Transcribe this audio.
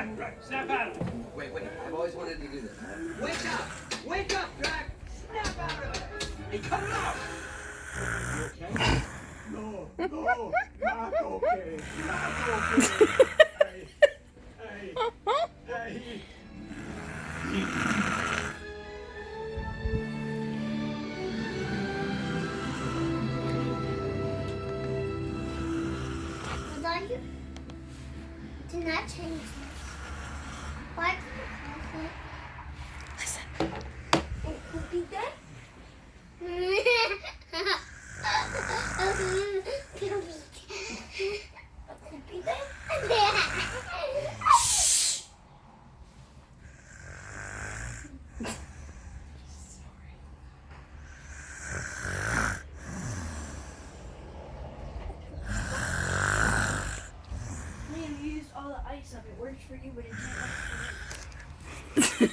Drac, snap out of it. Wait, I've always wanted to do this. Wake up, Drac! Snap out of it! Hey, cut it out! You okay? No, not okay. Not okay. Hey. Did not change this. Why did you close it? Listen. It could be good. Could be good. Shh. Man, you used all the ice up. It works for you, but it can't work for me.